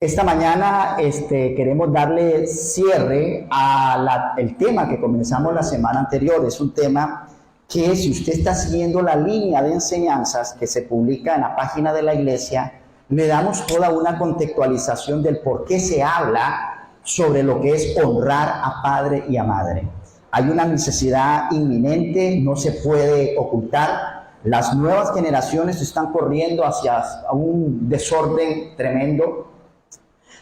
Esta mañana queremos darle cierre el tema que comenzamos la semana anterior. Es un tema que, si usted está siguiendo la línea de enseñanzas que se publica en la página de la iglesia, le damos toda una contextualización del por qué se habla sobre lo que es honrar a padre y a madre. Hay una necesidad inminente, no se puede ocultar. Las nuevas generaciones están corriendo hacia un desorden tremendo.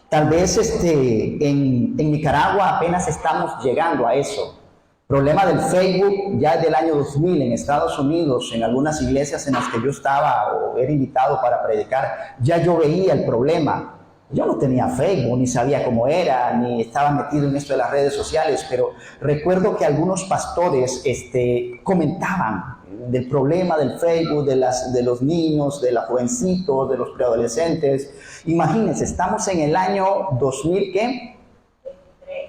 Tal vez en Nicaragua apenas estamos llegando a eso. Problema del Facebook ya es del año 2000 en Estados Unidos, en algunas iglesias en las que yo estaba o era invitado para predicar, ya yo veía el problema. Yo no tenía Facebook, ni sabía cómo era, ni estaba metido en esto de las redes sociales, pero recuerdo que algunos pastores comentaban del problema del Facebook, de los niños, de los jovencitos, de los preadolescentes. Imagínense, estamos en el año 2000, ¿qué?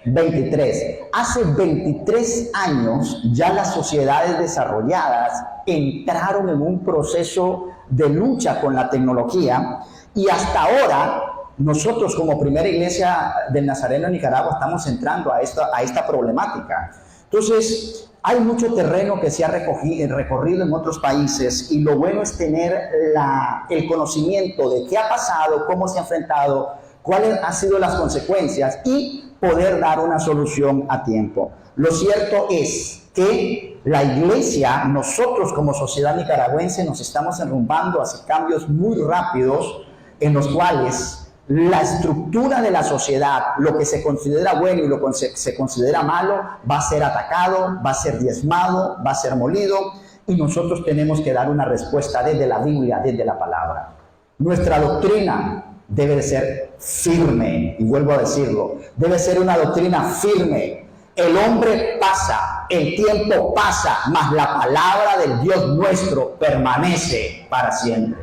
23. Hace 23 años ya las sociedades desarrolladas entraron en un proceso de lucha con la tecnología y hasta ahora nosotros como primera iglesia del Nazareno en Nicaragua estamos entrando a esta problemática. Entonces, hay mucho terreno que se ha recorrido en otros países y lo bueno es tener el conocimiento de qué ha pasado, cómo se ha enfrentado, cuáles han sido las consecuencias y poder dar una solución a tiempo. Lo cierto es que la iglesia, nosotros como sociedad nicaragüense, nos estamos enrumbando hacia cambios muy rápidos en los cuales la estructura de la sociedad, lo que se considera bueno y lo que se considera malo, va a ser atacado, va a ser diezmado, va a ser molido, y nosotros tenemos que dar una respuesta desde la Biblia, desde la palabra. Nuestra doctrina debe de ser firme, y vuelvo a decirlo, debe ser una doctrina firme. El hombre pasa, el tiempo pasa, mas la palabra del Dios nuestro permanece para siempre.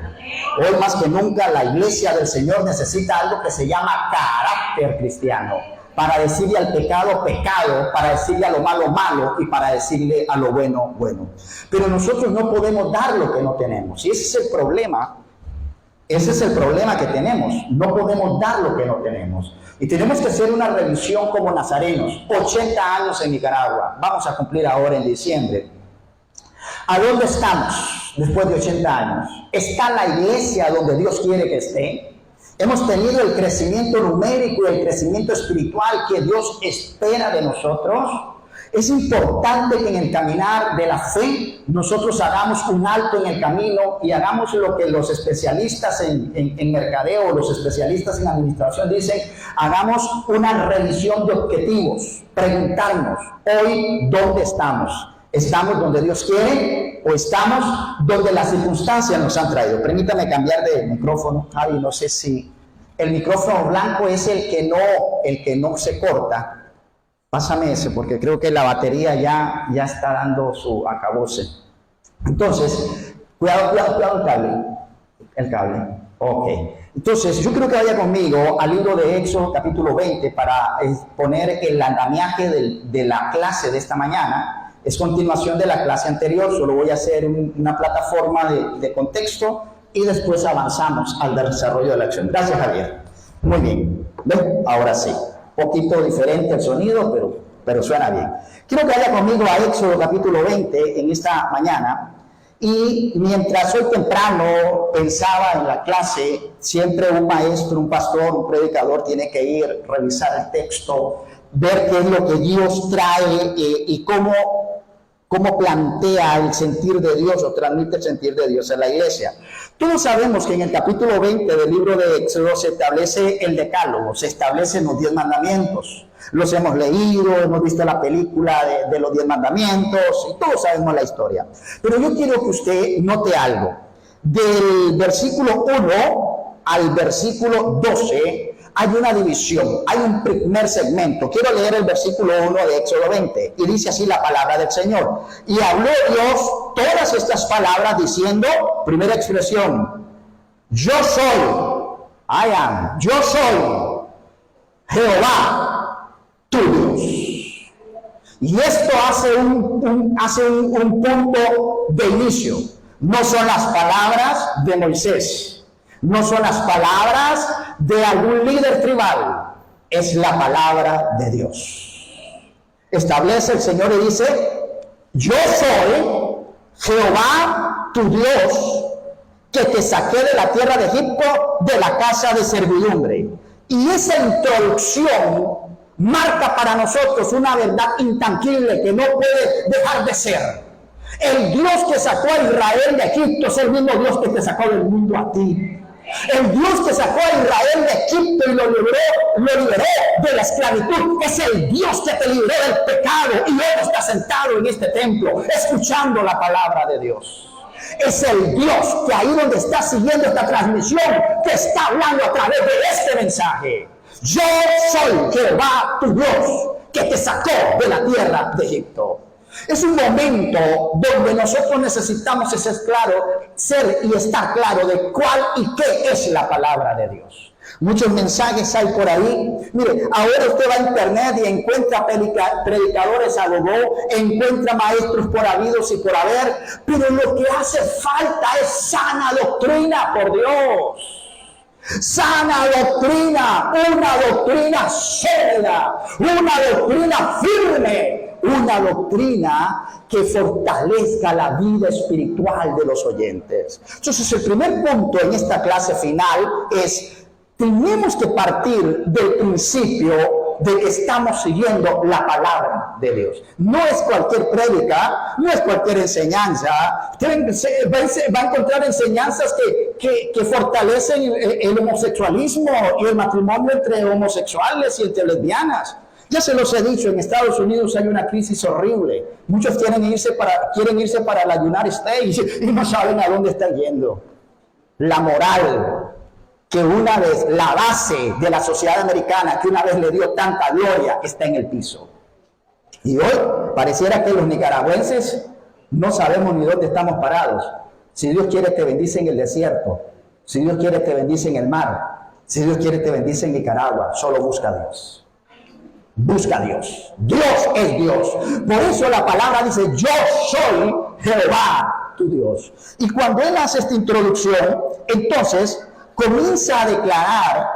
Hoy más que nunca la iglesia del Señor necesita algo que se llama carácter cristiano, para decirle al pecado, pecado, para decirle a lo malo, malo, y para decirle a lo bueno, bueno. Pero nosotros no podemos dar lo que no tenemos, y ese es el problema. Ese es el problema que tenemos. No podemos dar lo que no tenemos. Y tenemos que hacer una revisión como nazarenos. 80 años en Nicaragua. Vamos a cumplir ahora en diciembre. ¿A dónde estamos después de 80 años? ¿Está la iglesia donde Dios quiere que esté? ¿Hemos tenido el crecimiento numérico y el crecimiento espiritual que Dios espera de nosotros? Es importante que en el caminar de la fe nosotros hagamos un alto en el camino y hagamos lo que los especialistas en mercadeo, los especialistas en administración dicen, hagamos una revisión de objetivos, preguntarnos, hoy, ¿dónde estamos? ¿Estamos donde Dios quiere o estamos donde las circunstancias nos han traído? Permítame cambiar de micrófono, Javi, no sé si el micrófono blanco es el que no se corta. Pásame ese, porque creo que la batería ya está dando su acabose. Entonces, cuidado el cable. Ok. Entonces, yo creo que vaya conmigo al libro de Éxodo, capítulo 20, para exponer el andamiaje de la clase de esta mañana. Es continuación de la clase anterior, solo voy a hacer una plataforma de contexto y después avanzamos al desarrollo de la acción. Gracias, Javier. Muy bien. ¿Ven? Ahora sí. Poquito diferente el sonido, pero suena bien. Quiero que vaya conmigo a Éxodo capítulo 20 en esta mañana. Y mientras hoy temprano pensaba en la clase, siempre un maestro, un pastor, un predicador tiene que ir, revisar el texto, ver qué es lo que Dios trae y cómo plantea el sentir de Dios o transmite el sentir de Dios en la iglesia. Todos sabemos que en el capítulo 20 del libro de Éxodo se establece el decálogo, se establecen los 10 mandamientos. Los hemos leído, hemos visto la película de los 10 mandamientos y todos sabemos la historia. Pero yo quiero que usted note algo. Del versículo 1 al versículo 12 hay una división, hay un primer segmento. Quiero leer el versículo 1 de Éxodo 20 y dice así la palabra del Señor. Y habló Dios todas estas palabras diciendo, primera expresión, yo soy, I am, yo soy Jehová, tu Dios. Y esto hace un punto de inicio. No son las palabras de Moisés. No son las palabras de algún líder tribal, es la palabra de Dios. Establece el Señor y dice: yo soy Jehová tu Dios, que te saqué de la tierra de Egipto, de la casa de servidumbre. Y esa introducción marca para nosotros una verdad intangible que no puede dejar de ser. El Dios que sacó a Israel de Egipto es el mismo Dios que te sacó del mundo a ti. El Dios que sacó a Israel de Egipto y lo liberó de la esclavitud es el Dios que te libró del pecado, y hoy está sentado en este templo escuchando la palabra de Dios. Es el Dios que ahí donde está siguiendo esta transmisión te está hablando a través de este mensaje. Yo soy Jehová tu Dios, que te sacó de la tierra de Egipto. Es un momento donde nosotros necesitamos ser y estar claro de cuál y qué es la palabra de Dios. Muchos mensajes hay por ahí. Mire, ahora usted va a internet y encuentra predicadores a gogo, encuentra maestros por habidos y por haber, pero lo que hace falta es sana doctrina, por Dios. Sana doctrina, una doctrina sólida, una doctrina firme, una doctrina que fortalezca la vida espiritual de los oyentes. Entonces, el primer punto en esta clase final es: tenemos que partir del principio de que estamos siguiendo la palabra de Dios. No es cualquier prédica, no es cualquier enseñanza. Va a encontrar enseñanzas que fortalecen el homosexualismo y el matrimonio entre homosexuales y entre lesbianas. Ya se los he dicho, en Estados Unidos hay una crisis horrible. Muchos quieren irse para la United States y no saben a dónde están yendo. La moral, que una vez, la base de la sociedad americana, que una vez le dio tanta gloria, está en el piso. Y hoy pareciera que los nicaragüenses no sabemos ni dónde estamos parados. Si Dios quiere, te bendice en el desierto. Si Dios quiere, te bendice en el mar. Si Dios quiere, te bendice en Nicaragua. Solo busca a Dios. Busca a Dios. Dios es Dios. Por eso la palabra dice: yo soy Jehová tu Dios. Y cuando él hace esta introducción, entonces comienza a declarar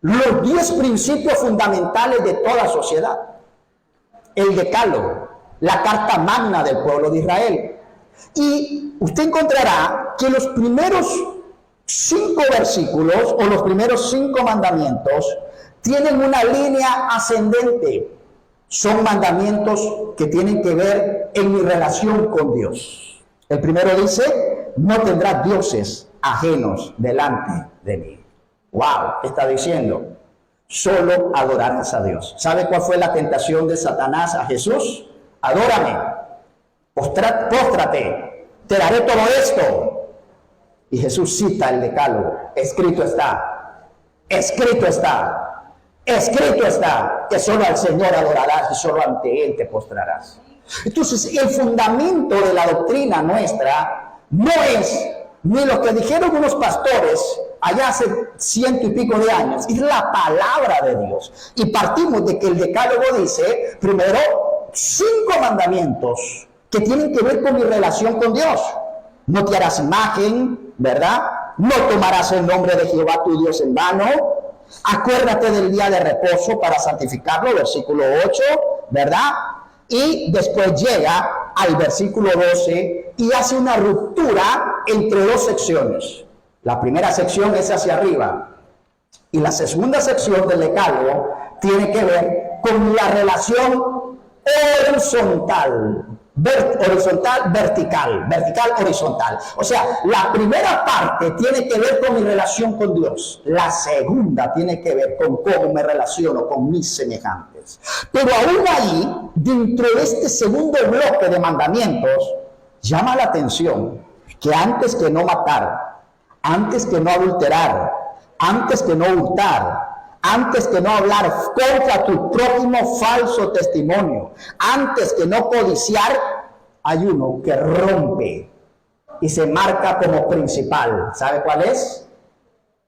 los 10 principios fundamentales de toda sociedad. El decálogo, la carta magna del pueblo de Israel. Y usted encontrará que los primeros 5 versículos o los primeros 5 mandamientos tienen una línea ascendente. Son mandamientos que tienen que ver en mi relación con Dios. El primero dice: no tendrás dioses ajenos delante de mí. ¡Wow! ¿Qué está diciendo? Solo adorarás a Dios. ¿Sabe cuál fue la tentación de Satanás a Jesús? Adórame, póstrate, te daré todo esto. Y Jesús cita el decálogo: escrito está, escrito está, escrito está, que solo al Señor adorarás y solo ante Él te postrarás. Entonces, el fundamento de la doctrina nuestra no es ni lo que dijeron unos pastores allá hace 100 y pico de años, es la palabra de Dios. Y partimos de que el decálogo dice, primero, 5 mandamientos que tienen que ver con mi relación con Dios. No te harás imagen, ¿verdad? No tomarás el nombre de Jehová tu Dios en vano. Acuérdate del día de reposo para santificarlo, versículo 8, ¿verdad? Y después llega al versículo 12 y hace una ruptura entre 2 secciones. La primera sección es hacia arriba y la segunda sección del decálogo tiene que ver con la relación horizontal, vertical, horizontal. O sea, la primera parte tiene que ver con mi relación con Dios. La segunda tiene que ver con cómo me relaciono con mis semejantes. Pero aún ahí, dentro de este segundo bloque de mandamientos, llama la atención que antes que no matar, antes que no adulterar, antes que no hurtar, antes que no hablar contra tu prójimo falso testimonio, antes que no codiciar, hay uno que rompe y se marca como principal. ¿Sabe cuál es?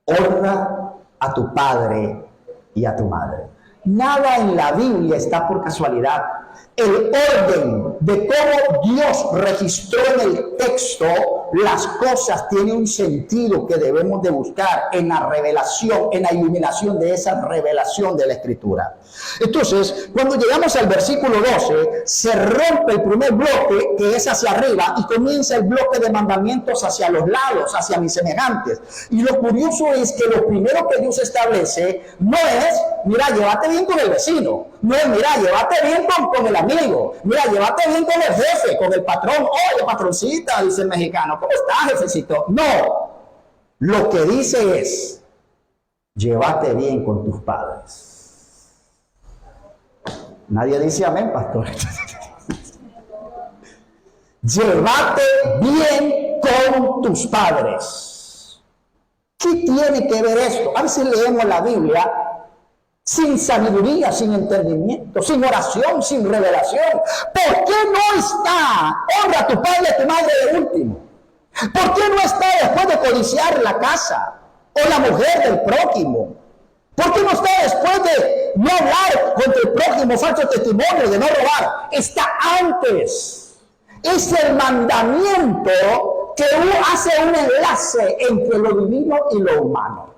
Honra a tu padre y a tu madre. Nada en la Biblia está por casualidad. el orden de cómo Dios registró en el texto las cosas tiene un sentido que debemos de buscar en la revelación, en la iluminación de esa revelación de la Escritura. Entonces, cuando llegamos al versículo 12, se rompe el primer bloque, que es hacia arriba, y comienza el bloque de mandamientos hacia los lados, hacia mis semejantes. Y lo curioso es que lo primero que Dios establece no es, mira, llévate bien con el vecino. No es, mira, llévate bien con el amigo. Mira, llévate bien con el jefe, con el patrón. Oye, patroncita, dice el mexicano, ¿cómo estás, jefecito? No. Lo que dice es, llévate bien con tus padres. Nadie dice amén, pastor. Llévate bien con tus padres. ¿Qué tiene que ver esto? A veces leemos la Biblia sin sabiduría, sin entendimiento, sin oración, sin revelación. ¿Por qué no está? Honra a tu padre y a tu madre de último. ¿Por qué no está después de codiciar la casa o la mujer del prójimo? ¿Por qué no está después de no hablar contra el prójimo, falso testimonio, de no robar? Está antes. Es el mandamiento que hace un enlace entre lo divino y lo humano.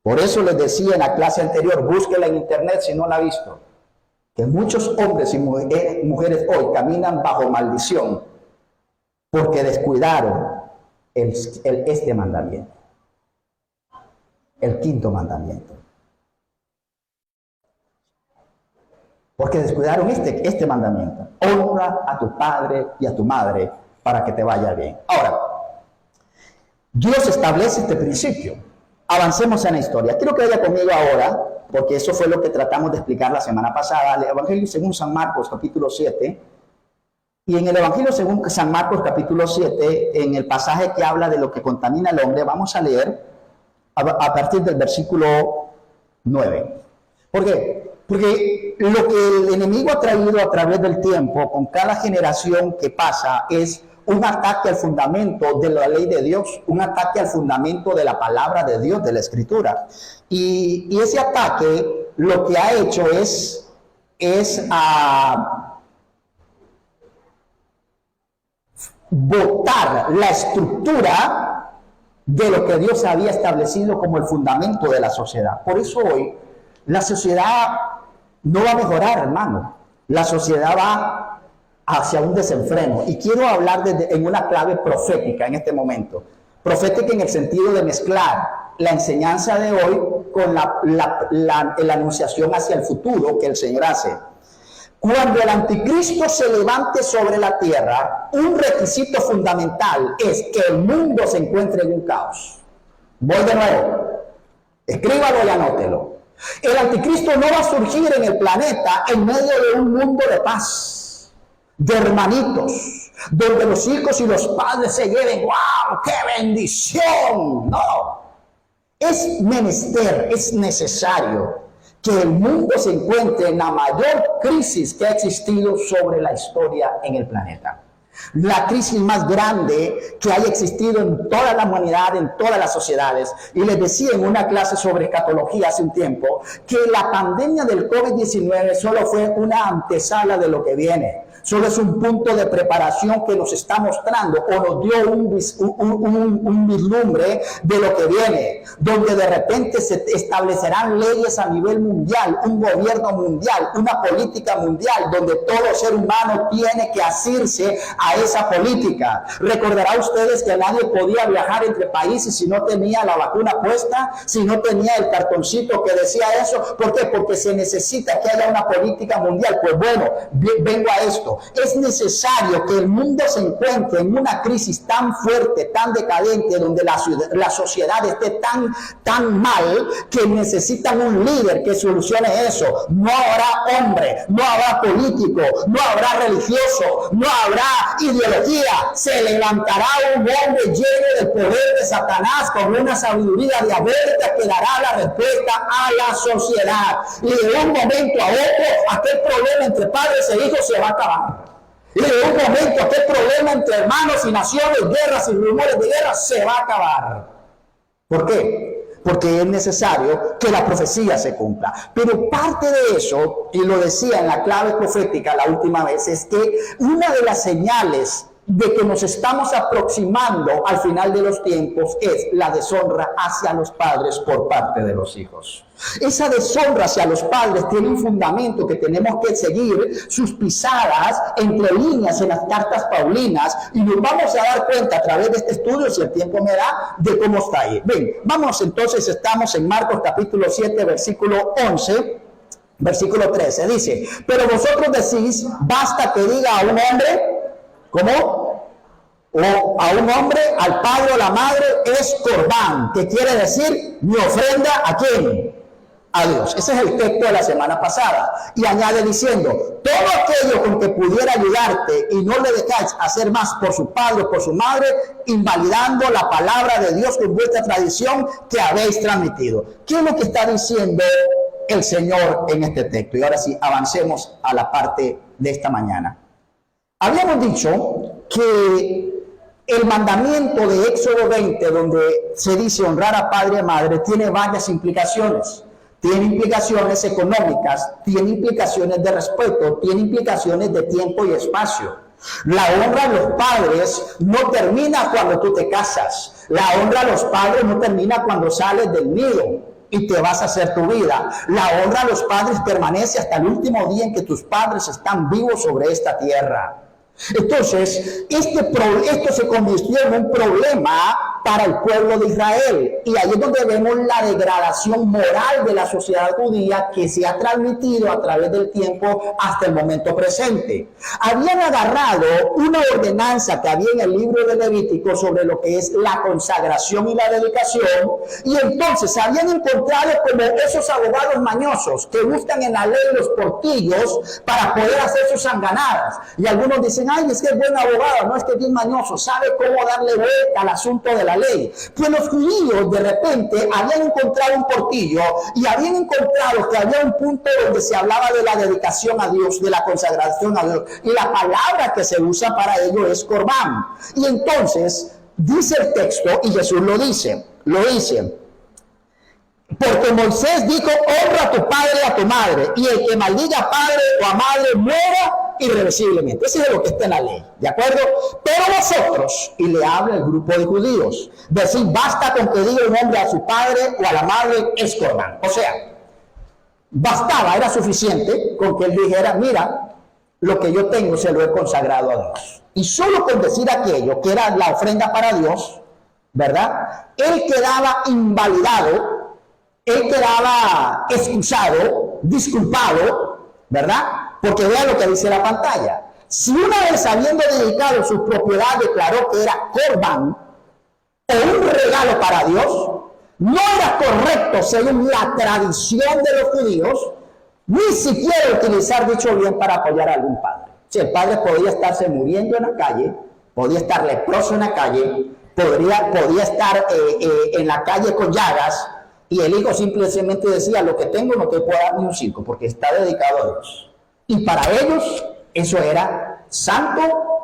Por eso les decía en la clase anterior, búsquela en internet si no la ha visto, que muchos hombres y mujeres hoy caminan bajo maldición porque descuidaron este mandamiento, el quinto mandamiento. Porque descuidaron este mandamiento. Honra a tu padre y a tu madre para que te vaya bien. Ahora, Dios establece este principio. Avancemos en la historia. Quiero que vaya conmigo ahora, porque eso fue lo que tratamos de explicar la semana pasada, el Evangelio según San Marcos, capítulo 7. Y en el Evangelio según San Marcos, capítulo 7, en el pasaje que habla de lo que contamina al hombre, vamos a leer a partir del versículo 9. ¿Por qué? Porque lo que el enemigo ha traído a través del tiempo, con cada generación que pasa, es un ataque al fundamento de la ley de Dios, un ataque al fundamento de la palabra de Dios, de la Escritura. Y ese ataque lo que ha hecho es botar la estructura de lo que Dios había establecido como el fundamento de la sociedad. Por eso hoy la sociedad no va a mejorar, hermano. La sociedad va hacia un desenfreno. Y quiero hablar en una clave profética en este momento. Profética en el sentido de mezclar la enseñanza de hoy con la anunciación hacia el futuro que el Señor hace. Cuando el anticristo se levante sobre la tierra, un requisito fundamental es que el mundo se encuentre en un caos. Voy de nuevo. Escríbalo y anótelo. El anticristo no va a surgir en el planeta en medio de un mundo de paz, de hermanitos, donde los hijos y los padres se lleven, ¡wow! ¡Qué bendición! No. Es menester, es necesario que el mundo se encuentre en la mayor crisis que ha existido sobre la historia en el planeta. La crisis más grande que haya existido en toda la humanidad, en todas las sociedades. Y les decía en una clase sobre escatología hace un tiempo que la pandemia del COVID-19 solo fue una antesala de lo que viene. Solo es un punto de preparación que nos está mostrando o nos dio un vislumbre de lo que viene, donde de repente se establecerán leyes a nivel mundial, un gobierno mundial, una política mundial, donde todo ser humano tiene que asirse a esa política. Recordará ustedes que nadie podía viajar entre países si no tenía la vacuna puesta, si no tenía el cartoncito que decía eso. ¿Por qué? Porque se necesita que haya una política mundial. Pues bueno, vengo a esto. Es necesario que el mundo se encuentre en una crisis tan fuerte, tan decadente, donde la sociedad esté tan mal que necesitan un líder que solucione eso. No habrá hombre, no habrá político, no habrá religioso, no habrá ideología. Se levantará un hombre lleno del poder de Satanás con una sabiduría diabólica que dará la respuesta a la sociedad. Y de un momento a otro, aquel problema entre padres e hijos se va a acabar. Y de un momento aquel problema entre hermanos y naciones, guerras y rumores de guerra se va a acabar. ¿Por qué? porque es necesario que la profecía se cumpla. Pero parte de eso, y lo decía en la clave profética la última vez, es que una de las señales de que nos estamos aproximando al final de los tiempos es la deshonra hacia los padres por parte de los hijos. Esa deshonra hacia los padres tiene un fundamento que tenemos que seguir sus pisadas entre líneas en las cartas paulinas, y nos vamos a dar cuenta a través de este estudio, si el tiempo me da, de cómo está ahí. Ven, vamos entonces, estamos en Marcos capítulo 7, versículo 11, versículo 13, dice: pero vosotros decís, basta que diga a un hombre, ¿cómo? O a un hombre, al padre o la madre, es corbán, que quiere decir mi ofrenda ¿a quién? A Dios. Ese es el texto de la semana pasada. Y añade diciendo: todo aquello con que pudiera ayudarte y no le dejáis hacer más por su padre o por su madre, invalidando la palabra de Dios con vuestra tradición que habéis transmitido. ¿Qué es lo que está diciendo el Señor en este texto? Y ahora sí, avancemos a la parte de esta mañana. Habíamos dicho que el mandamiento de Éxodo 20, donde se dice honrar a padre y madre, tiene varias implicaciones. Tiene implicaciones económicas, tiene implicaciones de respeto, tiene implicaciones de tiempo y espacio. La honra a los padres no termina cuando tú te casas. La honra a los padres no termina cuando sales del nido y te vas a hacer tu vida. La honra a los padres permanece hasta el último día en que tus padres están vivos sobre esta tierra. Entonces, esto se convirtió en un problema para el pueblo de Israel, y ahí es donde vemos la degradación moral de la sociedad judía que se ha transmitido a través del tiempo hasta el momento presente. Habían agarrado una ordenanza que había en el libro de Levítico sobre lo que es la consagración y la dedicación, y entonces habían encontrado como esos abogados mañosos que buscan en la ley los portillos para poder hacer sus sanganadas. Y algunos dicen: ay, es que es buen abogado, no, es que es bien mañoso, sabe cómo darle vuelta al asunto de la ley. Pues los judíos de repente habían encontrado un portillo y habían encontrado que había un punto donde se hablaba de la dedicación a Dios, de la consagración a Dios, y la palabra que se usa para ello es corbán. Y entonces dice el texto, y Jesús lo dice, porque Moisés dijo: honra a tu padre y a tu madre, y el que maldiga a padre o a madre muera irreversiblemente. Eso es lo que está en la ley, ¿de acuerdo? Pero vosotros, y le habla el grupo de judíos, decir: basta con que diga un hombre a su padre o a la madre es corbán. O sea, bastaba, era suficiente con que él dijera: mira, lo que yo tengo se lo he consagrado a Dios. Y solo con decir aquello, que era la ofrenda para Dios, ¿verdad?, él quedaba invalidado, él quedaba excusado, disculpado, ¿verdad? Porque vean lo que dice la pantalla. Si una vez, habiendo dedicado su propiedad, declaró que era corbán o un regalo para Dios, no era correcto, según la tradición de los judíos, ni siquiera utilizar dicho bien para apoyar a algún padre. Si el padre podía estarse muriendo en la calle, podía estar leproso en la calle, podía estar en la calle con llagas, y el hijo simplemente decía: lo que tengo no te puedo dar ni un 5, porque está dedicado a Dios. Y para ellos eso era santo,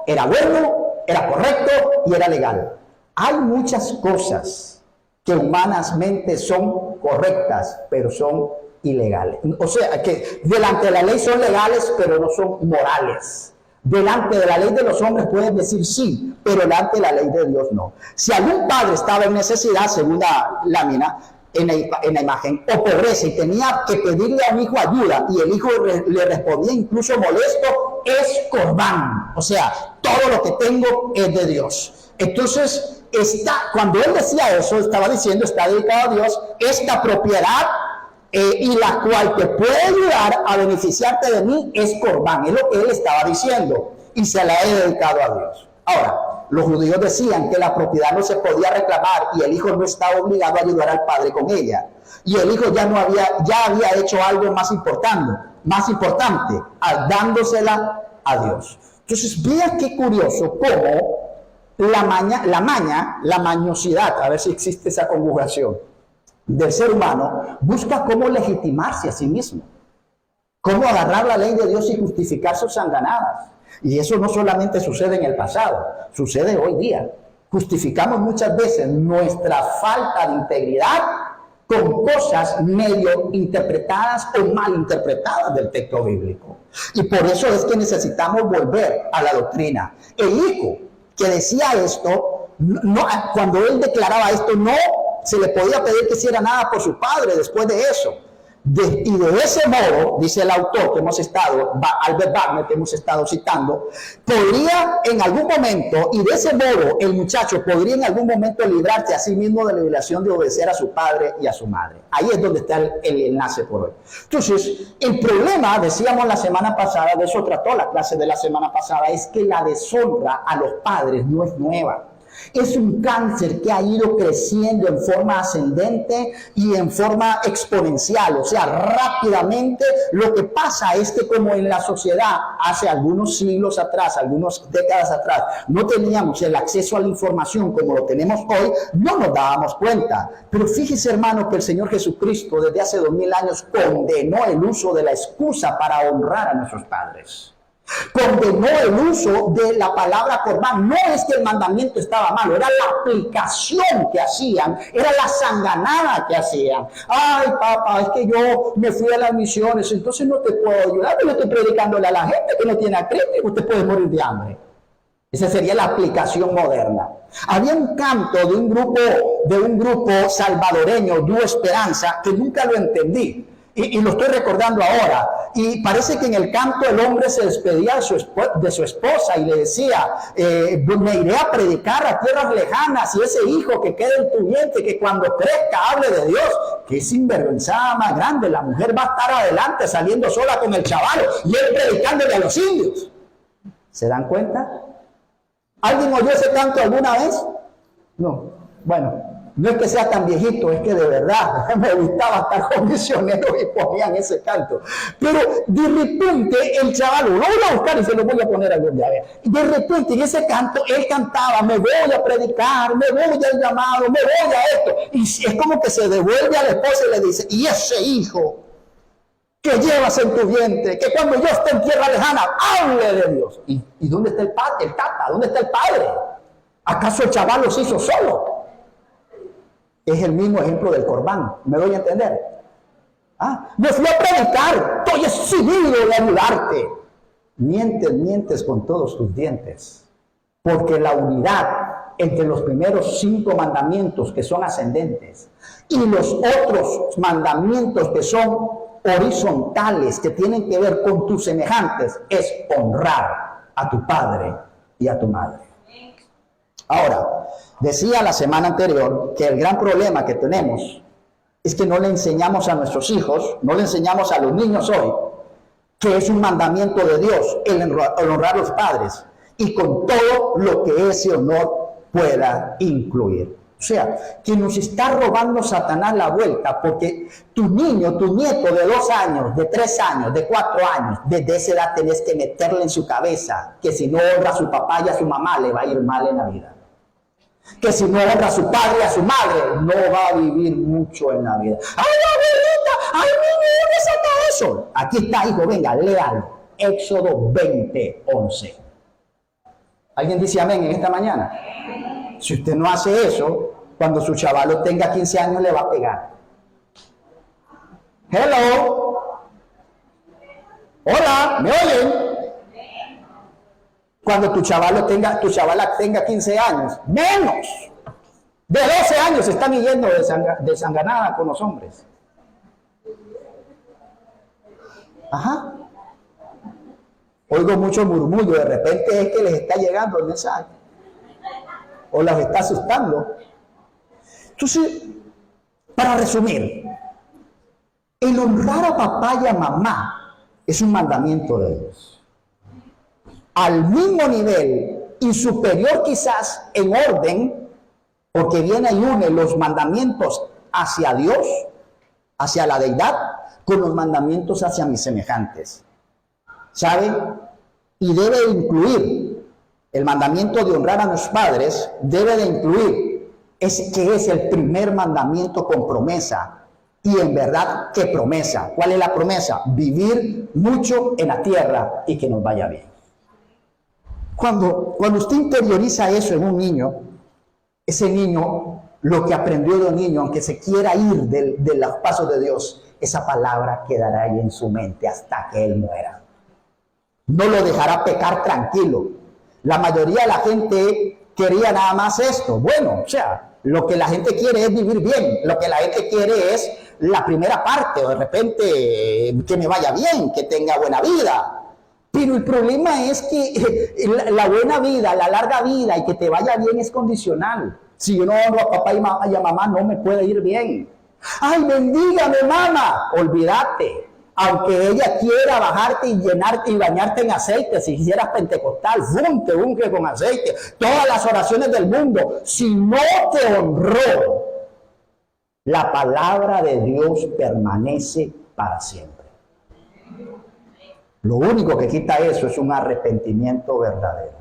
era bueno, era correcto y era legal. Hay muchas cosas que humanamente son correctas, pero son ilegales. O sea, que delante de la ley son legales, pero no son morales. Delante de la ley de los hombres pueden decir sí, pero delante de la ley de Dios no. Si algún padre estaba en necesidad, según la lámina, en la imagen, o pobreza, y tenía que pedirle a un hijo ayuda, y el hijo le respondía incluso molesto, es corbán. O sea, todo lo que tengo es de Dios. Entonces, cuando él decía eso, estaba diciendo: está dedicado a Dios, esta propiedad y la cual te puede ayudar a beneficiarte de mí es corbán. Es lo que él estaba diciendo, y se la he dedicado a Dios. Ahora, los judíos decían que la propiedad no se podía reclamar y el hijo no estaba obligado a ayudar al padre con ella. Y el hijo ya había hecho algo más importante, dándosela a Dios. Entonces, vean qué curioso cómo la mañosidad, a ver si existe esa conjugación, del ser humano, busca cómo legitimarse a sí mismo, cómo agarrar la ley de Dios y justificar sus sanganadas. Y eso no solamente sucede en el pasado, sucede hoy día. Justificamos muchas veces nuestra falta de integridad con cosas medio interpretadas o mal interpretadas del texto bíblico. Y por eso es que necesitamos volver a la doctrina. El hijo que decía esto, no, cuando él declaraba esto, no se le podía pedir que hiciera nada por su padre después de eso. Y de ese modo, dice el autor que hemos estado, Albert Wagner, que hemos estado citando, podría en algún momento, y de ese modo el muchacho podría en algún momento librarse a sí mismo de la obligación de obedecer a su padre y a su madre. Ahí es donde está el enlace por hoy. Entonces, el problema, decíamos la semana pasada, de eso trató la clase de la semana pasada, es que la deshonra a los padres no es nueva. Es un cáncer que ha ido creciendo en forma ascendente y en forma exponencial, o sea, rápidamente. Lo que pasa es que como en la sociedad hace algunos siglos atrás, algunas décadas atrás, no teníamos el acceso a la información como lo tenemos hoy, no nos dábamos cuenta. Pero fíjese, hermano, que el Señor Jesucristo desde hace 2000 años condenó el uso de la excusa para honrar a nuestros padres. Condenó el uso de la palabra corbán. No es que el mandamiento estaba malo, era la aplicación que hacían, era la sanganada que hacían. Ay, papá, es que yo me fui a las misiones, entonces no te puedo ayudar, pero estoy predicándole a la gente que no tiene a Cristo y usted puede morir de hambre. Esa sería la aplicación moderna. Había un canto de un grupo salvadoreño, Dúo Esperanza, que nunca lo entendí. Y lo estoy recordando ahora. Y parece que en el canto el hombre se despedía de su esposa y le decía, me iré a predicar a tierras lejanas, y ese hijo que queda en tu vientre, que cuando crezca hable de Dios. Qué sinvergüenzada más grande. La mujer va a estar adelante saliendo sola con el chaval y él predicándole a los indios. ¿Se dan cuenta? ¿Alguien oyó ese canto alguna vez? No. Bueno, no es que sea tan viejito, es que de verdad me gustaba estar con misioneros y ponían ese canto. Pero de repente el chaval, lo voy a buscar y se lo voy a poner algún día. De repente en ese canto él cantaba, me voy a predicar, me voy al llamado, me voy a esto. Y es como que se devuelve a la esposa y le dice, y ese hijo que llevas en tu vientre, que cuando yo esté en tierra lejana, hable de Dios. ¿Y dónde está el tata? ¿Dónde está el padre? ¿Acaso el chaval los hizo solo? Es el mismo ejemplo del corbán. ¿Me doy a entender? Me fui a predicar. Estoy decidido de ayudarte. Mientes con todos tus dientes. Porque la unidad entre los primeros 5 mandamientos que son ascendentes y los otros mandamientos que son horizontales, que tienen que ver con tus semejantes, es honrar a tu padre y a tu madre. Ahora, decía la semana anterior que el gran problema que tenemos es que no le enseñamos a nuestros hijos, no le enseñamos a los niños hoy, que es un mandamiento de Dios el honrar a los padres, y con todo lo que ese honor pueda incluir. O sea, que nos está robando Satanás la vuelta, porque tu niño, tu nieto de 2 años, de 3 años, de 4 años, desde esa edad tenés que meterle en su cabeza que si no honra a su papá y a su mamá le va a ir mal en la vida. Que si no honra a su padre y a su madre, no va a vivir mucho en la vida. ¡Ay, abuelita! ¡Ay, niño! ¿Dónde saca eso? Aquí está, hijo, venga, léalo. Éxodo 20:11. ¿Alguien dice amén en esta mañana? Si usted no hace eso, cuando su chavalo tenga 15 años le va a pegar. Hello. Hola, ¿me oyen? Cuando tu chavala tenga 15 años, menos de 12 años, se están yendo desanganada con los hombres. Ajá. Oigo mucho murmullo, de repente es que les está llegando el mensaje o las está asustando. Entonces, para resumir, el honrar a papá y a mamá es un mandamiento de Dios. Al mismo nivel y superior quizás en orden, porque viene y une los mandamientos hacia Dios, hacia la deidad, con los mandamientos hacia mis semejantes. ¿Sabe? Y debe incluir el mandamiento de honrar a los padres, debe de incluir que es el primer mandamiento con promesa. Y en verdad, ¿qué promesa? ¿Cuál es la promesa? Vivir mucho en la tierra y que nos vaya bien. Cuando usted interioriza eso en un niño, ese niño lo que aprendió de niño, aunque se quiera ir de los pasos de Dios, esa palabra quedará ahí en su mente hasta que él muera. No lo dejará pecar tranquilo. La mayoría de la gente quería nada más esto. Bueno, o sea, lo que la gente quiere es vivir bien. Lo que la gente quiere es la primera parte, o de repente que me vaya bien, que tenga buena vida. Pero el problema es que la buena vida, la larga vida y que te vaya bien es condicional. Si yo no honro a papá y a mamá, no me puede ir bien. ¡Ay, bendígame, mamá! Olvídate. Aunque ella quiera bajarte y llenarte y bañarte en aceite, si hicieras pentecostal, ¡fum!, te unge con aceite. Todas las oraciones del mundo. Si no te honró, la palabra de Dios permanece para siempre. Lo único que quita eso es un arrepentimiento verdadero.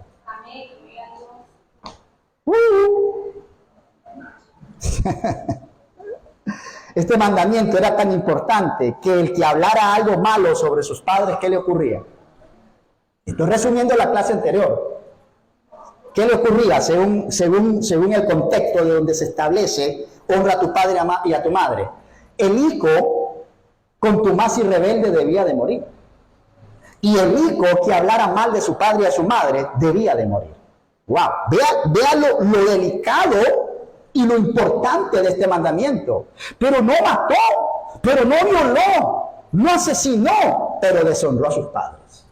Este mandamiento era tan importante que el que hablara algo malo sobre sus padres, ¿qué le ocurría? Estoy resumiendo la clase anterior. ¿Qué le ocurría según el contexto de donde se establece honra a tu padre y a tu madre? El hijo contumaz y rebelde debía de morir. Y el hijo que hablara mal de su padre y a su madre debía de morir. ¡Wow! Vea lo delicado y lo importante de este mandamiento. Pero no mató, pero no violó, no asesinó, pero deshonró a sus padres.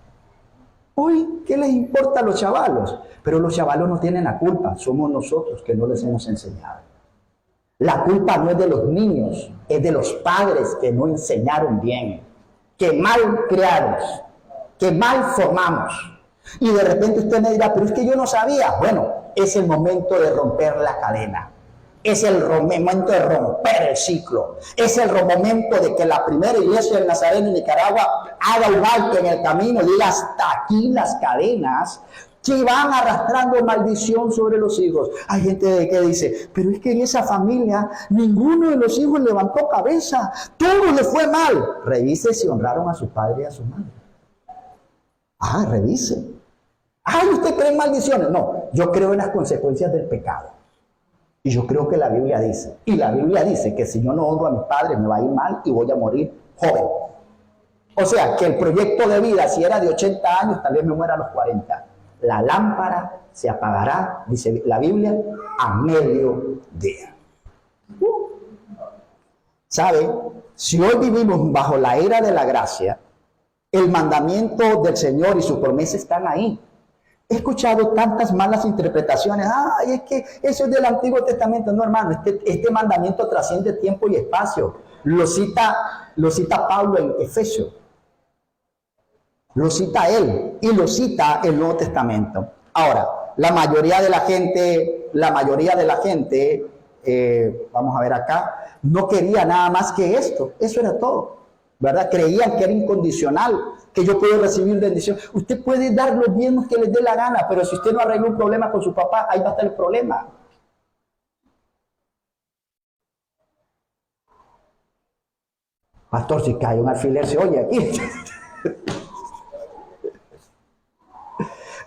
Hoy, ¿qué les importa a los chavalos? Pero los chavalos no tienen la culpa, somos nosotros que no les hemos enseñado. La culpa no es de los niños, es de los padres que no enseñaron bien, que mal creados, que mal formamos. Y de repente usted me dirá, pero es que yo no sabía. Bueno, es el momento de romper la cadena. Es el momento de romper el ciclo. Es el momento de que la primera iglesia del Nazareno en Nicaragua haga un alto en el camino y diga hasta aquí las cadenas que van arrastrando maldición sobre los hijos. Hay gente que dice, pero es que en esa familia ninguno de los hijos levantó cabeza, todo le fue mal. Revise si honraron a su padre y a su madre. Revise. ¿Usted cree en maldiciones? No, yo creo en las consecuencias del pecado. Y yo creo que la Biblia dice, y la Biblia dice que si yo no honro a mis padres me va a ir mal y voy a morir joven. O sea, que el proyecto de vida, si era de 80 años, tal vez me muera a los 40. La lámpara se apagará, dice la Biblia, a mediodía. ¿Sabe? Si hoy vivimos bajo la era de la gracia, el mandamiento del Señor y su promesa están ahí. He escuchado tantas malas interpretaciones. Es que eso es del Antiguo Testamento. No, hermano, este mandamiento trasciende tiempo y espacio. Lo cita Pablo en Efesios. Lo cita él y lo cita el Nuevo Testamento. Ahora, la mayoría de la gente, vamos a ver acá, no quería nada más que esto. Eso era todo. ¿Verdad? Creían que era incondicional, que yo puedo recibir bendición. Usted puede dar los bienes que les dé la gana, pero si usted no arregla un problema con su papá, ahí va a estar el problema. Pastor, si cae un alfiler, se oye aquí.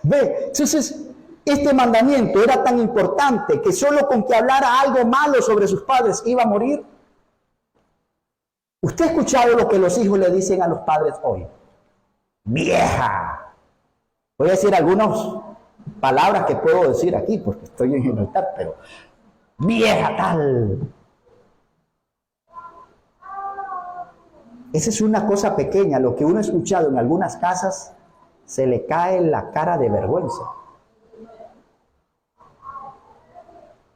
Ve, entonces, este mandamiento era tan importante que solo con que hablara algo malo sobre sus padres iba a morir. ¿Usted ha escuchado lo que los hijos le dicen a los padres hoy? Vieja. Voy a decir algunas palabras que puedo decir aquí porque estoy en general, pero vieja tal. Esa es una cosa pequeña. Lo que uno ha escuchado en algunas casas se le cae la cara de vergüenza.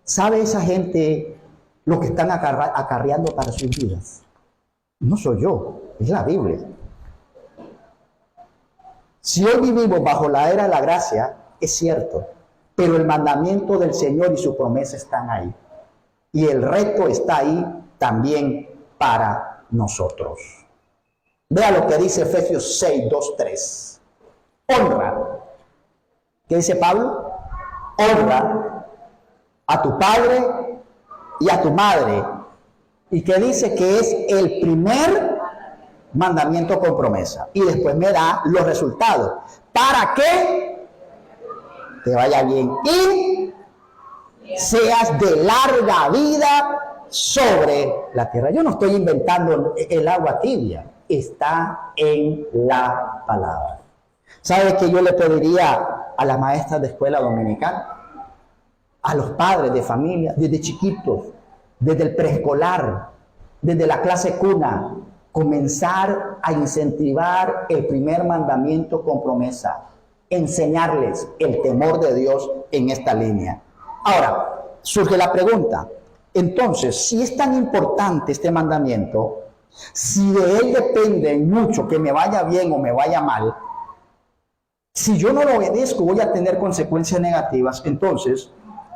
¿Sabe esa gente lo que están acarreando para sus vidas? No soy yo, es la Biblia. Si hoy vivimos bajo la era de la gracia, es cierto, pero el mandamiento del Señor y su promesa están ahí. Y el reto está ahí también para nosotros. Vea lo que dice Efesios 6, 2, 3. Honra. ¿Qué dice Pablo? Honra a tu padre y a tu madre. Y que dice que es el primer mandamiento con promesa. Y después me da los resultados. ¿Para qué? Te vaya bien. Y seas de larga vida sobre la tierra. Yo no estoy inventando el agua tibia, está en la palabra. ¿Sabe qué yo le pediría a las maestras de escuela dominical? A los padres de familia, desde chiquitos, desde el preescolar, desde la clase cuna, comenzar a incentivar el primer mandamiento con promesa, enseñarles el temor de Dios en esta línea. Ahora, surge la pregunta, entonces, si es tan importante este mandamiento, si de él depende mucho que me vaya bien o me vaya mal, si yo no lo obedezco voy a tener consecuencias negativas, entonces,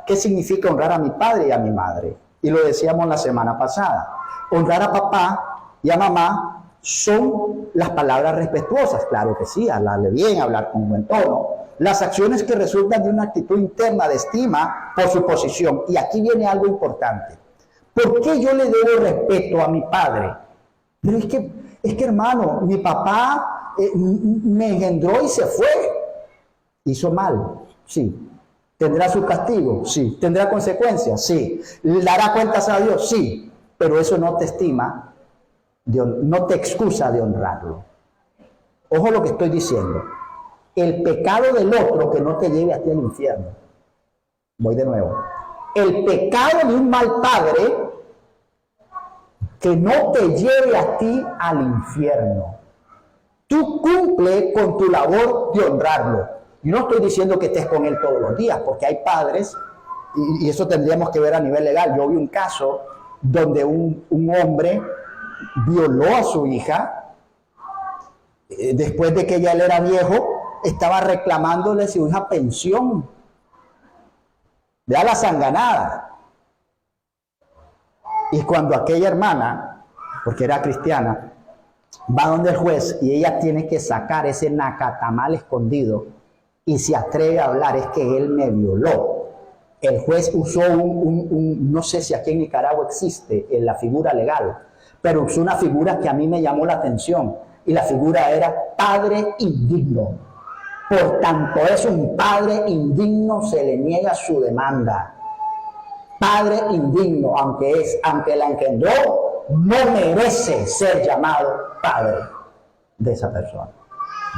¿qué significa honrar a mi padre y a mi madre? Y lo decíamos la semana pasada. Honrar a papá y a mamá son las palabras respetuosas, claro que sí, hablarle bien, hablar con buen tono. Las acciones que resultan de una actitud interna de estima por su posición. Y aquí viene algo importante. ¿Por qué yo le debo respeto a mi padre? Pero es que hermano, mi papá me engendró y se fue. Hizo mal, sí. ¿Tendrá su castigo? Sí. ¿Tendrá consecuencias? Sí. ¿Dará cuentas a Dios? Sí. Pero eso no te estima, no te excusa de honrarlo. Ojo lo que estoy diciendo. El pecado del otro que no te lleve a ti al infierno. Voy de nuevo. El pecado de un mal padre que no te lleve a ti al infierno. Tú cumple con tu labor de honrarlo. Yo no estoy diciendo que estés con él todos los días, porque hay padres, y eso tendríamos que ver a nivel legal. Yo vi un caso donde un hombre violó a su hija, después de que ya él era viejo, estaba reclamándole a su hija pensión. Vea la sanganada. Y cuando aquella hermana, porque era cristiana, va donde el juez y ella tiene que sacar ese nacatamal escondido y se atreve a hablar, es que él me violó. El juez usó no sé si aquí en Nicaragua existe en la figura legal, pero usó una figura que a mí me llamó la atención, y la figura era padre indigno. Por tanto, es un padre indigno, se le niega su demanda. Padre indigno, aunque la engendró, no merece ser llamado padre de esa persona.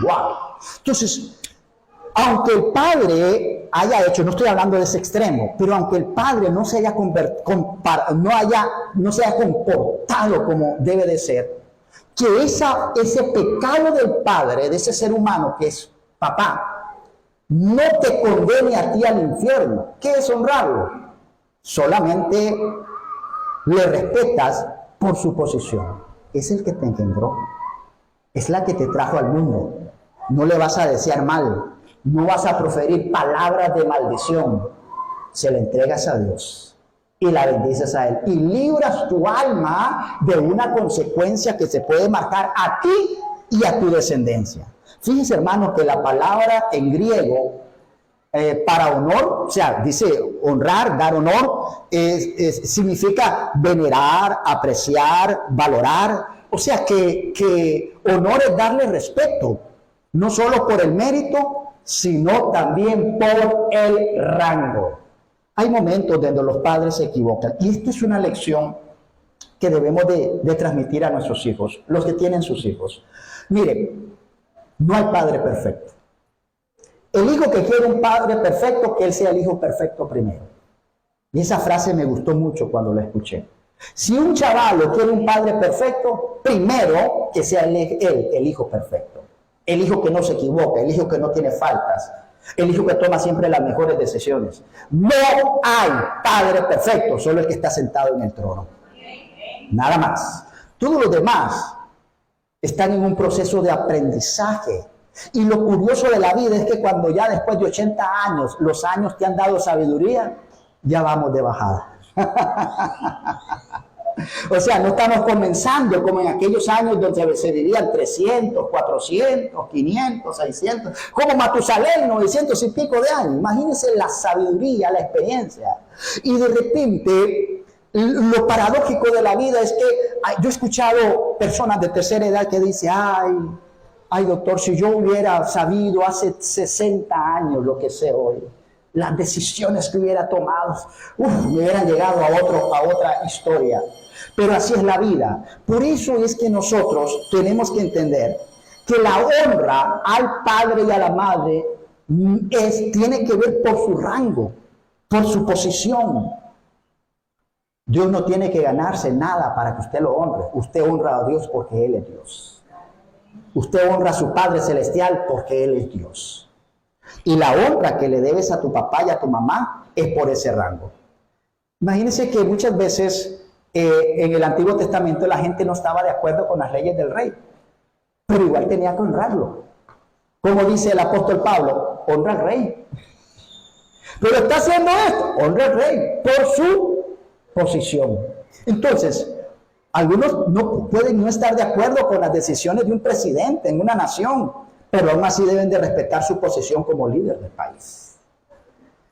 ¡Wow! Entonces, aunque el padre haya hecho, no estoy hablando de ese extremo, pero aunque el padre no se haya comportado como debe de ser, que ese pecado del padre, de ese ser humano que es papá, no te condene a ti al infierno. ¿Qué es honrarlo? Solamente le respetas por su posición. Es el que te engendró, es la que te trajo al mundo. No le vas a desear mal, no vas a proferir palabras de maldición. Se la entregas a Dios y la bendices a Él. Y libras tu alma de una consecuencia que se puede marcar a ti y a tu descendencia. Fíjense, hermanos, que la palabra en griego para honor, o sea, dice honrar, dar honor, significa venerar, apreciar, valorar. O sea, que honor es darle respeto, no solo por el mérito, sino también por el rango. Hay momentos donde los padres se equivocan, y esta es una lección que debemos de transmitir a nuestros hijos, los que tienen sus hijos. Miren, no hay padre perfecto. El hijo que quiere un padre perfecto, que él sea el hijo perfecto primero. Y esa frase me gustó mucho cuando la escuché. Si un chaval quiere un padre perfecto, primero que sea él el hijo perfecto. El hijo que no se equivoca, el hijo que no tiene faltas, el hijo que toma siempre las mejores decisiones. No hay padre perfecto, solo el que está sentado en el trono. Nada más. Todos los demás están en un proceso de aprendizaje. Y lo curioso de la vida es que cuando ya después de 80 años, los años te han dado sabiduría, ya vamos de bajada. O sea, no estamos comenzando como en aquellos años donde se vivían 300, 400, 500, 600, como Matusalén, 900 y pico de años. Imagínense la sabiduría, la experiencia. Y de repente, lo paradójico de la vida es que yo he escuchado personas de tercera edad que dicen, ay doctor, si yo hubiera sabido hace 60 años lo que sé hoy, las decisiones que hubiera tomado, me hubieran llegado a otra historia. Pero así es la vida. Por eso es que nosotros tenemos que entender que la honra al padre y a la madre tiene que ver por su rango, por su posición. Dios no tiene que ganarse nada para que usted lo honre. Usted honra a Dios porque Él es Dios. Usted honra a su Padre Celestial porque Él es Dios. Y la honra que le debes a tu papá y a tu mamá es por ese rango. Imagínense que muchas veces en el Antiguo Testamento la gente no estaba de acuerdo con las leyes del rey, pero igual tenía que honrarlo. Como dice el apóstol Pablo, honra al rey. Pero está haciendo esto, honra al rey por su posición. Entonces, algunos no pueden no estar de acuerdo con las decisiones de un presidente en una nación, pero aún así deben de respetar su posición como líder del país.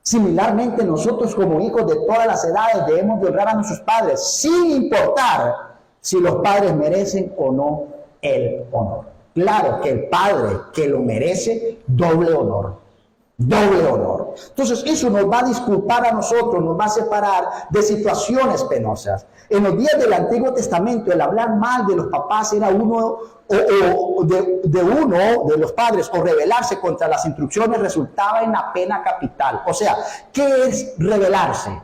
Similarmente, nosotros como hijos de todas las edades debemos de honrar a nuestros padres, sin importar si los padres merecen o no el honor. Claro que el padre que lo merece, doble honor. Doble honor. Entonces, eso nos va a disculpar a nosotros, nos va a separar de situaciones penosas. En los días del Antiguo Testamento, el hablar mal de los papás era uno de los padres, o rebelarse contra las instrucciones resultaba en la pena capital. O sea, ¿qué es rebelarse?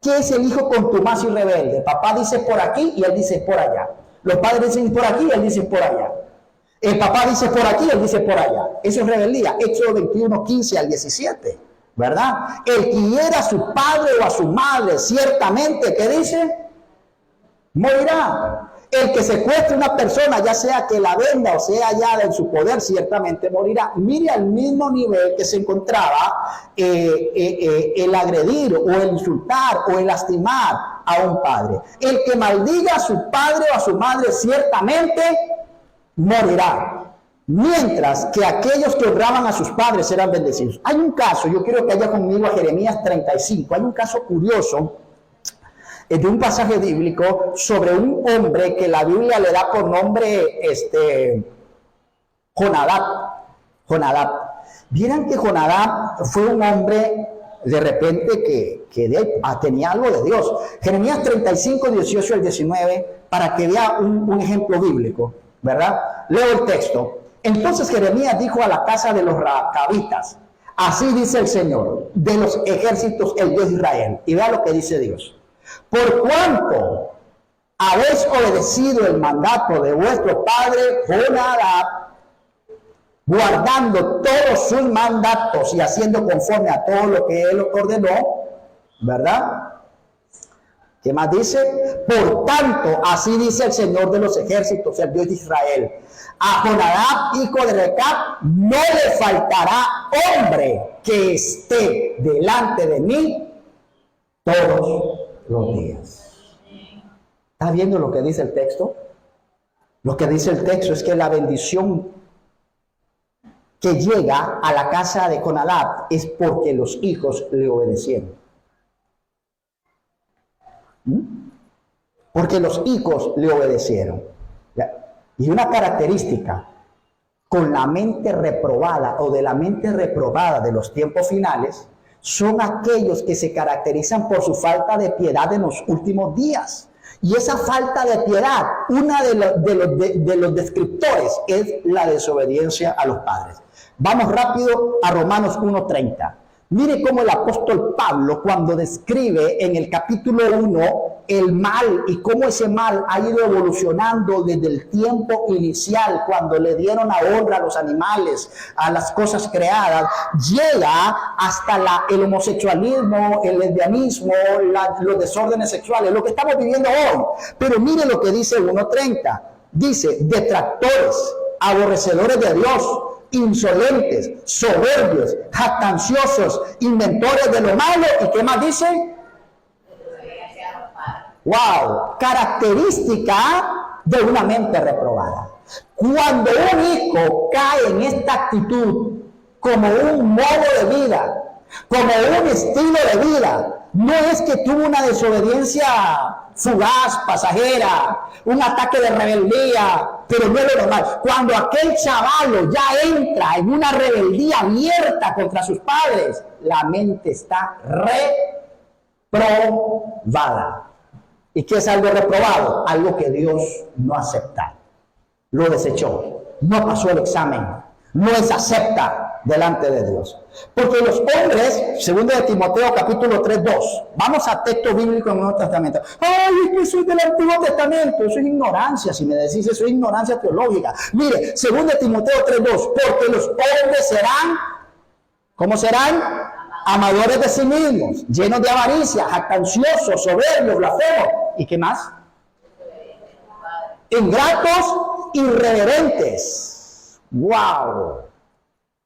¿Qué es el hijo contumaz y rebelde? Papá dice por aquí y él dice por allá. Los padres dicen por aquí y él dice por allá. El papá dice por aquí, él dice por allá. Eso es rebeldía. Éxodo 21, 15 al 17. ¿Verdad? El que hiera a su padre o a su madre, ciertamente, ¿qué dice? Morirá. El que secuestre a una persona, ya sea que la venda o sea hallada en su poder, ciertamente morirá. Mire al mismo nivel que se encontraba el agredir o el insultar o el lastimar a un padre. El que maldiga a su padre o a su madre, ciertamente morirá, mientras que aquellos que honraban a sus padres eran bendecidos. Hay un caso, yo quiero que haya conmigo a Jeremías 35, hay un caso curioso de un pasaje bíblico sobre un hombre que la Biblia le da por nombre Jonadab. Vieran que Jonadab fue un hombre de repente que tenía algo de Dios. Jeremías 35, 18 al 19, para que vea un ejemplo bíblico. ¿Verdad? Leo el texto. Entonces Jeremías dijo a la casa de los recabitas: así dice el Señor de los ejércitos, el Dios de Israel. Y vea lo que dice Dios: por cuanto habéis obedecido el mandato de vuestro padre Jonadab, guardando todos sus mandatos y haciendo conforme a todo lo que él ordenó, ¿verdad? ¿Qué más dice? Por tanto, así dice el Señor de los ejércitos, el Dios de Israel: a Jonadab, hijo de Recab, no le faltará hombre que esté delante de mí todos los días. ¿Está viendo lo que dice el texto? Lo que dice el texto es que la bendición que llega a la casa de Jonadab es porque los hijos le obedecieron. Porque los hijos le obedecieron. Y una característica con la mente reprobada o de la mente reprobada de los tiempos finales son aquellos que se caracterizan por su falta de piedad en los últimos días. Y esa falta de piedad, una de los descriptores es la desobediencia a los padres. Vamos rápido a Romanos 1:30. Mire cómo el apóstol Pablo, cuando describe en el capítulo 1 el mal y cómo ese mal ha ido evolucionando desde el tiempo inicial, cuando le dieron a honra a los animales, a las cosas creadas, llega hasta el homosexualismo, el lesbianismo, los desórdenes sexuales, lo que estamos viviendo hoy. Pero mire lo que dice 1:30. Dice: detractores, aborrecedores de Dios, insolentes, soberbios, jactanciosos, inventores de lo malo. ¿Y qué más dice? ¡Wow! Característica de una mente reprobada. Cuando un hijo cae en esta actitud como un modo de vida, como un estilo de vida. No es que tuvo una desobediencia fugaz, pasajera, un ataque de rebeldía, pero no es lo normal. Cuando aquel chavalo ya entra en una rebeldía abierta contra sus padres, la mente está reprobada. ¿Y qué es algo reprobado? Algo que Dios no acepta. Lo desechó, no pasó el examen, no es acepta delante de Dios. Porque los hombres, segundo de Timoteo capítulo 3:2, vamos a texto bíblico en el Nuevo Testamento. Ay, es que soy del Antiguo Testamento, eso es ignorancia, si me decís eso es ignorancia teológica. Mire, segundo de Timoteo 3:2, porque los hombres serán, ¿cómo serán? Amadores de sí mismos, llenos de avaricia, jactanciosos, soberbios, blasfemos. ¿Y qué más? Ingratos, irreverentes. ¡Wow!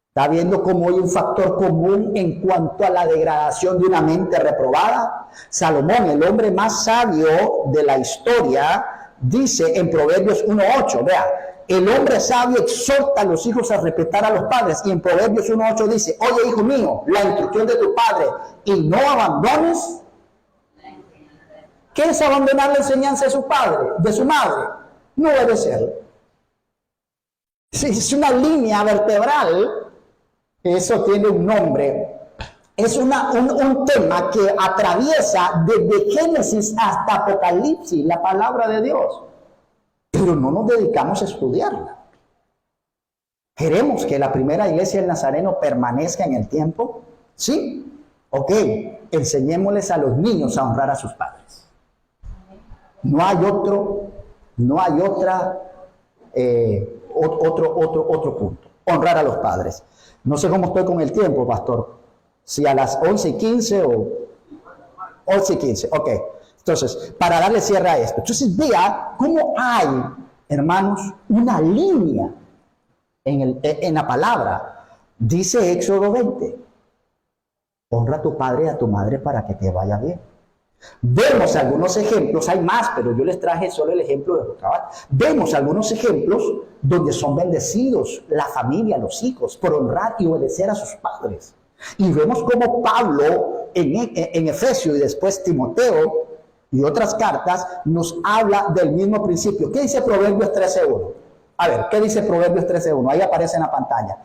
Está viendo cómo hay un factor común en cuanto a la degradación de una mente reprobada. Salomón, el hombre más sabio de la historia, dice en Proverbios 1:8, vea, el hombre sabio exhorta a los hijos a respetar a los padres. Y en Proverbios 1:8 dice, oye, hijo mío, la instrucción de tu padre y no abandones. ¿Qué es abandonar la enseñanza de su padre, de su madre? No obedecerle. Si es una línea vertebral, eso tiene un nombre. Es un tema que atraviesa desde Génesis hasta Apocalipsis, la palabra de Dios. Pero no nos dedicamos a estudiarla. ¿Queremos que la primera iglesia del Nazareno permanezca en el tiempo? Sí. Ok, enseñémosles a los niños a honrar a sus padres. No hay otro punto. Honrar a los padres. No sé cómo estoy con el tiempo, pastor. Si a las 11:15 o 11:15. Ok. Entonces, para darle cierre a esto. Entonces, vea cómo hay, hermanos, una línea en la palabra. Dice Éxodo 20. Honra a tu padre y a tu madre para que te vaya bien. Vemos algunos ejemplos, hay más, pero yo les traje solo el ejemplo de Jocabal. Vemos algunos ejemplos donde son bendecidos la familia, los hijos, por honrar y obedecer a sus padres. Y vemos como Pablo en Efesios y después Timoteo y otras cartas nos habla del mismo principio. ¿Qué dice Proverbios 13:1? A ver, ¿qué dice Proverbios 13:1? Ahí aparece en la pantalla.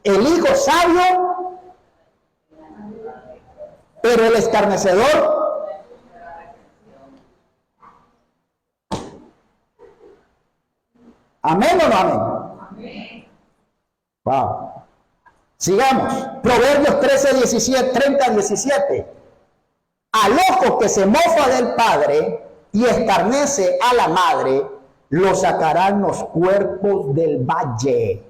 El hijo sabio, pero el escarnecedor. ¿Amén o no amén? Amén. Wow. Sigamos. Proverbios 30:17. Al ojo que se mofa del padre y escarnece a la madre, lo sacarán los cuerpos del valle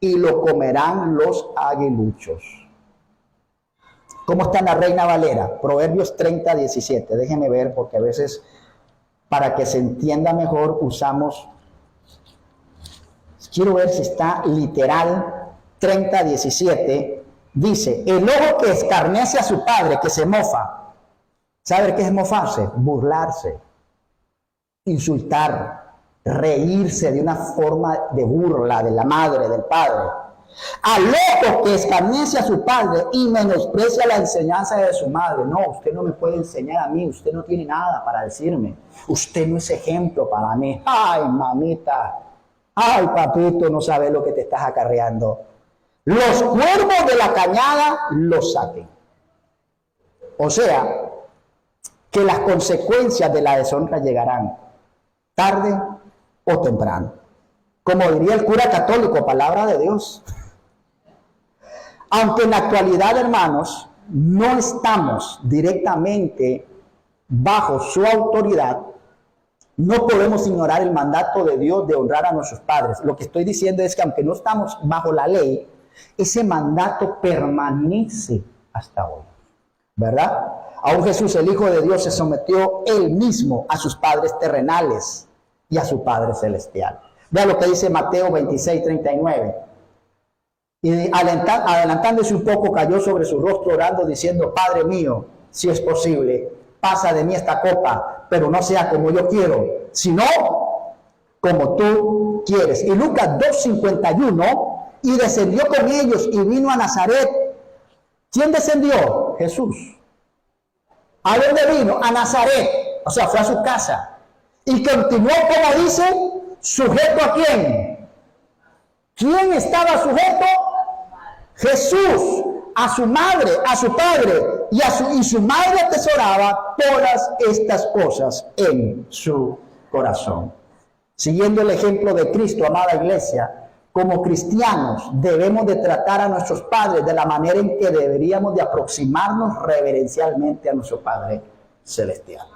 y lo comerán los aguiluchos. ¿Cómo está en la Reina Valera? Proverbios 30:17. Déjenme ver, porque a veces, para que se entienda mejor, usamos... Quiero ver si está literal. 30:17 dice, el ojo que escarnece a su padre, que se mofa. ¿Sabe qué es mofarse? Burlarse, insultar, reírse de una forma de burla de la madre, del padre. Al ojo que escarnece a su padre y menosprecia la enseñanza de su madre. No, usted no me puede enseñar a mí, usted no tiene nada para decirme. Usted no es ejemplo para mí. Ay, mamita. Ay, papito, no sabes lo que te estás acarreando. Los cuervos de la cañada los saquen. O sea, que las consecuencias de la deshonra llegarán tarde o temprano. Como diría el cura católico, palabra de Dios. Aunque en la actualidad, hermanos, no estamos directamente bajo su autoridad, no podemos ignorar el mandato de Dios de honrar a nuestros padres. Lo que estoy diciendo es que aunque no estamos bajo la ley, ese mandato permanece hasta hoy, ¿verdad? Aún Jesús, el Hijo de Dios, se sometió él mismo a sus padres terrenales y a su Padre celestial. Vea lo que dice Mateo 26:39. Y adelantándose un poco, cayó sobre su rostro orando, diciendo, Padre mío, si es posible, pasa de mí esta copa, pero no sea como yo quiero, sino como tú quieres. Y Lucas 2:51, y descendió con ellos y vino a Nazaret, ¿Quién descendió? Jesús. ¿A dónde vino? A Nazaret. O sea, fue a su casa. Y continuó, como dice, ¿sujeto a quién? ¿Quién estaba sujeto? Jesús. A su madre, a su padre. Y su madre atesoraba todas estas cosas en su corazón. Siguiendo el ejemplo de Cristo, amada iglesia, como cristianos debemos de tratar a nuestros padres de la manera en que deberíamos de aproximarnos reverencialmente a nuestro Padre Celestial.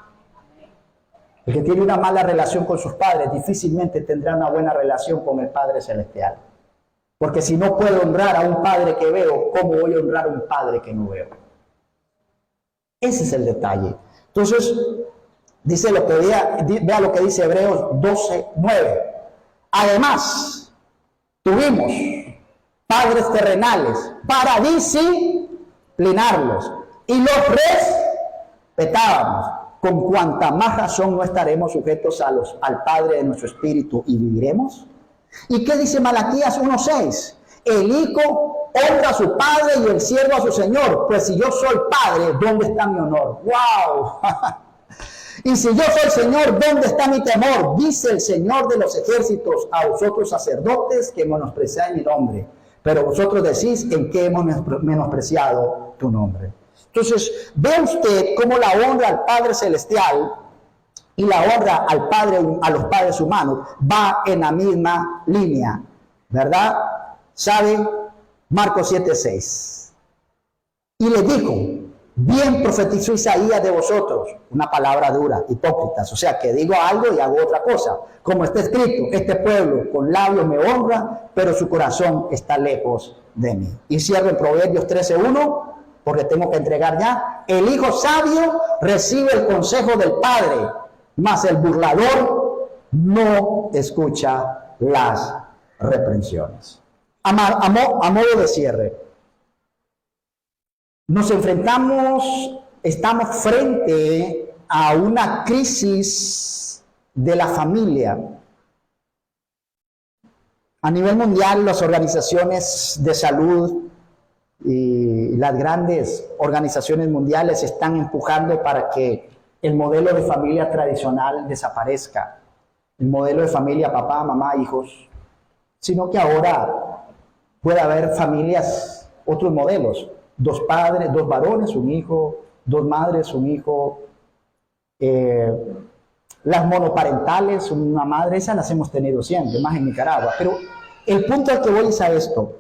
El que tiene una mala relación con sus padres difícilmente tendrá una buena relación con el Padre Celestial. Porque si no puedo honrar a un padre que veo, ¿cómo voy a honrar a un padre que no veo? Ese es el detalle. Entonces, dice lo que vea lo que dice Hebreos 12:9. Además, tuvimos padres terrenales para disciplinarlos y los respetábamos. Con cuanta más razón no estaremos sujetos al Padre de nuestro espíritu y viviremos. ¿Y qué dice Malaquías 1:6? El hijo honra a su padre y el siervo a su señor. Pues si yo soy padre, ¿dónde está mi honor? ¡Wow! Y si yo soy Señor, ¿dónde está mi temor? Dice el Señor de los ejércitos a vosotros sacerdotes que menospreciáis mi nombre. Pero vosotros decís, ¿en qué hemos menospreciado tu nombre? Entonces, ve usted cómo la honra al Padre Celestial y la honra al Padre, a los padres humanos, va en la misma línea, ¿verdad? ¿Sabe? Marcos 7:6. Y les dijo, bien profetizó Isaías de vosotros, una palabra dura, hipócritas, o sea, que digo algo y hago otra cosa. Como está escrito, este pueblo con labios me honra, pero su corazón está lejos de mí. Y cierro en Proverbios 13:1, porque tengo que entregar ya. El hijo sabio recibe el consejo del padre, mas el burlador no escucha las reprensiones. A modo de cierre, nos estamos frente a una crisis de la familia. A nivel mundial, las organizaciones de salud y las grandes organizaciones mundiales están empujando para que el modelo de familia tradicional desaparezca. El modelo de familia papá, mamá, hijos. Sino que ahora puede haber familias, otros modelos. 2 padres, 2 varones, un hijo, 2 madres, un hijo. Las monoparentales, una madre, esas las hemos tenido siempre, más en Nicaragua. Pero el punto al que voy es a esto.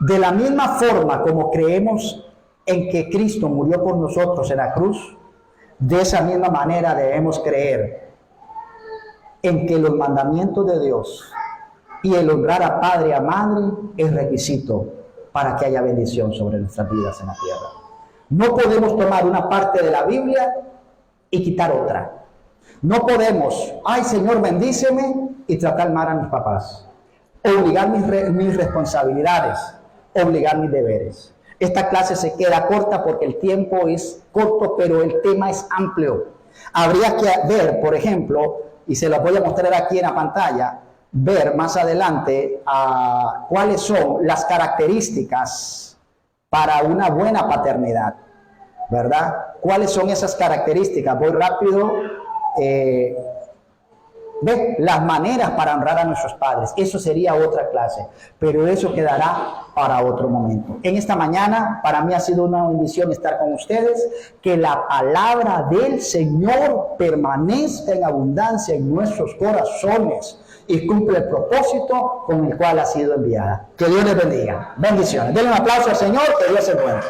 De la misma forma como creemos en que Cristo murió por nosotros en la cruz, de esa misma manera debemos creer en que los mandamientos de Dios y el honrar a padre y a madre es requisito para que haya bendición sobre nuestras vidas en la tierra. No podemos tomar una parte de la Biblia y quitar otra. No podemos, ay Señor, bendíceme, y tratar mal a mis papás. Obligar mis responsabilidades, obligar mis deberes. Esta clase se queda corta porque el tiempo es corto, pero el tema es amplio. Habría que ver, por ejemplo, y se los voy a mostrar aquí en la pantalla, ver más adelante cuáles son las características para una buena paternidad, ¿verdad? ¿Cuáles son esas características? Voy rápido. Las maneras para honrar a nuestros padres. Eso sería otra clase, pero eso quedará para otro momento. En esta mañana, para mí ha sido una bendición estar con ustedes. Que la palabra del Señor permanezca en abundancia en nuestros corazones y cumple el propósito con el cual ha sido enviada. Que Dios les bendiga. Bendiciones. Denle un aplauso al Señor, que Dios se encuentre.